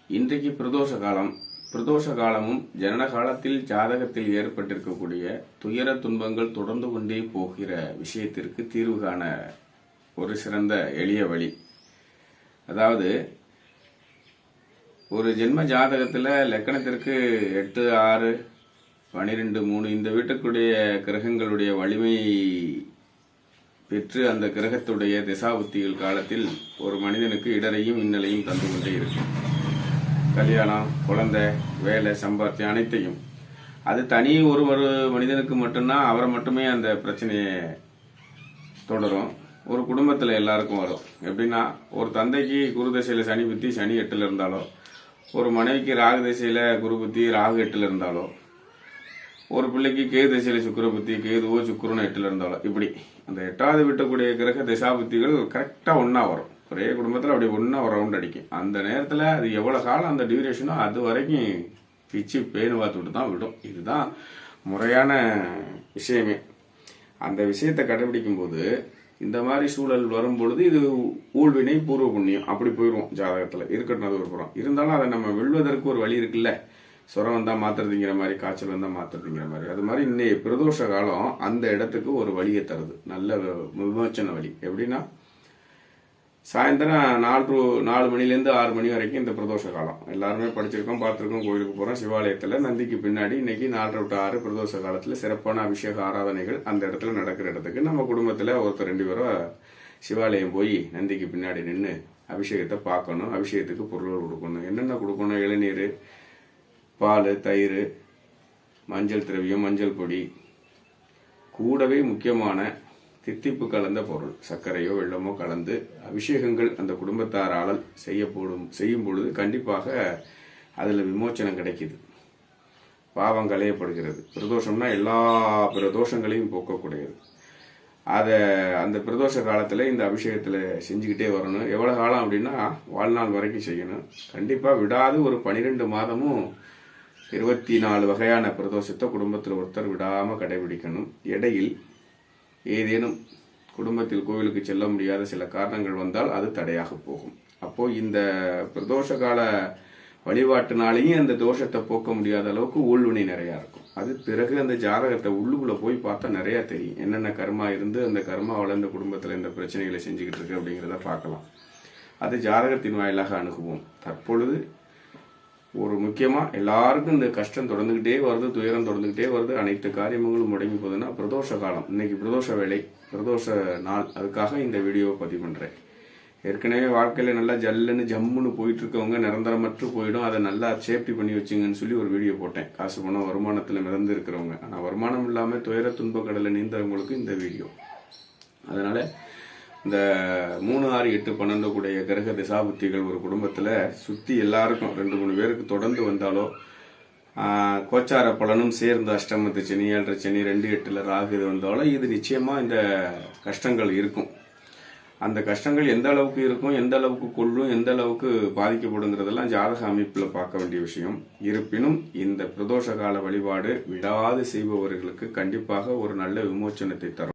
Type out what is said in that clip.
இன்றைக்கு பிரதோஷ காலம். பிரதோஷ காலமும் ஜனன காலத்தில் ஜாதகத்தில் ஏற்பட்டிருக்கக்கூடிய துயர துன்பங்கள் தொடர்ந்து கொண்டே போகிற விஷயத்திற்கு தீர்வு காண ஒரு சிறந்த எளிய வழி. அதாவது ஒரு ஜென்ம ஜாதகத்தில் லக்கணத்திற்கு 8, 6, 12, 3 இந்த வீட்டுக்குடைய கிரகங்களுடைய வலிமை பெற்று அந்த கிரகத்துடைய திசாபுத்திகள் காலத்தில் ஒரு மனிதனுக்கு இடரையும் இன்னலையும் தந்து கொண்டே இருக்கும். கல்யாணம், குழந்தை, வேலை, சம்பாத்தியம் அனைத்தையும். அது தனி ஒரு மனிதனுக்கு மட்டும்தான் அவரை மட்டுமே அந்த பிரச்சனையை தொடரும். ஒரு குடும்பத்தில் எல்லாருக்கும் வரும். எப்படின்னா, ஒரு தந்தைக்கு குரு திசையில் சனி புத்தி சனி 8ல் இருந்தாலோ, ஒரு மனைவிக்கு ராகு திசையில் குரு புத்தி ராகு 8ல் இருந்தாலோ, ஒரு பிள்ளைக்கு கேது திசையில் சுக்கிர புத்தி கேதுவோ சுக்கிரனோ 8ல் இருந்தாலோ, இப்படி அந்த 8வது விட்டக்கூடிய கிரக திசாபுத்திகள் கரெக்டாக ஒன்றா வரும். ஒரே குடும்பத்தில் அப்படி ஒன்றா ஒரு ரவுண்ட் அடிக்கும். அந்த நேரத்தில் அது எவ்வளோ காலம் அந்த டியூரேஷனோ அது வரைக்கும் பிச்சு பேணு பார்த்துட்டு தான் விடும். இதுதான் முறையான விஷயமே. அந்த விஷயத்தை கடைபிடிக்கும் போது இந்த மாதிரி சூழல் வரும் பொழுது இது ஊழ்வினை பூர்வ புண்ணியம் அப்படி போயிடுவோம். ஜாதகத்தில் இருக்கட்டும், அது ஒரு புறம். இருந்தாலும் அதை நம்ம வெல்வதற்கு ஒரு வழி இருக்குல்ல. சுரம் வந்தால் மாத்துறதுங்கிற மாதிரி, காய்ச்சல் வந்தால் மாத்துறதுங்கிற மாதிரி. அது மாதிரி இன்னைக்கு பிரதோஷ காலம் அந்த இடத்துக்கு ஒரு வழியை தருது. நல்ல விமோச்சன வழி. எப்படின்னா, சாயந்தரம் 4 மணிலேருந்து 6 மணி வரைக்கும் இந்த பிரதோஷ காலம். எல்லாருமே படிச்சிருக்கோம், பார்த்துருக்கோம். கோயிலுக்கு போகிறோம். சிவாலயத்தில் நந்திக்கு பின்னாடி இன்னைக்கு 4 to 6 பிரதோஷ காலத்தில் சிறப்பான அபிஷேக ஆராதனைகள் அந்த இடத்துல நடக்கிற இடத்துக்கு நம்ம குடும்பத்தில் ஒருத்தர் 2 பேரும் சிவாலயம் போய் நந்திக்கு பின்னாடி நின்று அபிஷேகத்தை பார்க்கணும். அபிஷேகத்துக்கு பொருள்கள் கொடுக்கணும். என்னென்ன கொடுக்கணும்? இளநீர், பால், தயிர், மஞ்சள் திரவியம், மஞ்சள் பொடி, கூடவே முக்கியமான தித்திப்பு கலந்த பொருள், சர்க்கரையோ வெள்ளமோ கலந்து அபிஷேகங்கள் அந்த குடும்பத்தாரால் செய்யும் பொழுது கண்டிப்பாக அதில் விமோச்சனம் கிடைக்குது. பாவம் களையப்படுகிறது. பிரதோஷம்னா எல்லா பிரதோஷங்களையும் போக்கக்கூடியது. அதை அந்த பிரதோஷ காலத்தில் இந்த அபிஷேகத்தில் செஞ்சுக்கிட்டே வரணும். எவ்வளோ காலம் அப்படின்னா, வாழ்நாள் வரைக்கும் செய்யணும். கண்டிப்பாக விடாது ஒரு 12 மாதமும் 24 வகையான பிரதோஷத்தை குடும்பத்தில் ஒருத்தர் விடாமல் கடைபிடிக்கணும். இடையில் ஏதேனும் குடும்பத்தில் கோவிலுக்கு செல்ல முடியாத சில காரணங்கள் வந்தால் அது தடையாக போகும். அப்போ இந்த பிரதோஷ கால வழிபாட்டுனாலேயும் அந்த தோஷத்தை போக்க முடியாத அளவுக்கு ஊழ்வினை நிறையா இருக்கும். அது பிறகு அந்த ஜாதகத்தை உள்ளுக்குள்ள போய் பார்த்தா நிறையா தெரியும். என்னென்ன கர்மா இருந்து அந்த கர்மா வளர்ந்த குடும்பத்தில் இந்த பிரச்சனைகளை செஞ்சுக்கிட்டு இருக்கு அப்படிங்கிறத பார்க்கலாம். அது ஜாதகத்தின் வாயிலாக அணுகுவோம். தற்பொழுது ஒரு முக்கியமாக எல்லாருக்கும் இந்த கஷ்டம் தொடர்ந்துக்கிட்டே வருது, துயரம் தொடர்ந்துக்கிட்டே வருது, அனைத்து காரியங்களும் முடங்கி போகுதுன்னா பிரதோஷ காலம். இன்னைக்கு பிரதோஷ வேலை, பிரதோஷ நாள். அதுக்காக இந்த வீடியோவை பதிவு பண்ணுறேன். ஏற்கனவே வாழ்க்கையில் நல்லா ஜம்முன்னு போயிட்டு இருக்கவங்க நிரந்தரமற்று போயிடும், அதை நல்லா சேஃப்டி பண்ணி வச்சுங்கன்னு சொல்லி ஒரு வீடியோ போட்டேன். காசு பணம் வருமானத்தில் மிதந்து இருக்கிறவங்க, ஆனால் வருமானம் இல்லாமல் துயர துன்ப கடலை நீந்தவங்களுக்கு இந்த வீடியோ. அதனால இந்த 3, 6, 8, 12 கூடிய கிரக திசாபுத்திகள் ஒரு குடும்பத்தில் சுற்றி எல்லாருக்கும் 2, 3 பேருக்கு தொடர்ந்து வந்தாலோ, கோச்சார பலனும் சேர்ந்து அஷ்டமத்து சனி, 7.5 சனி, 2, 8ல் ராகு இது வந்தாலும் இது நிச்சயமாக இந்த கஷ்டங்கள் இருக்கும். அந்த கஷ்டங்கள் எந்த அளவுக்கு இருக்கும், எந்த அளவுக்கு கொள்ளும், எந்த அளவுக்கு பாதிக்கப்படுங்கிறதெல்லாம் ஜாதக அமைப்பில் பார்க்க வேண்டிய விஷயம். இருப்பினும் இந்த பிரதோஷ கால வழிபாடு விடாது செய்பவர்களுக்கு கண்டிப்பாக ஒரு நல்ல விமோச்சனத்தை தரும்.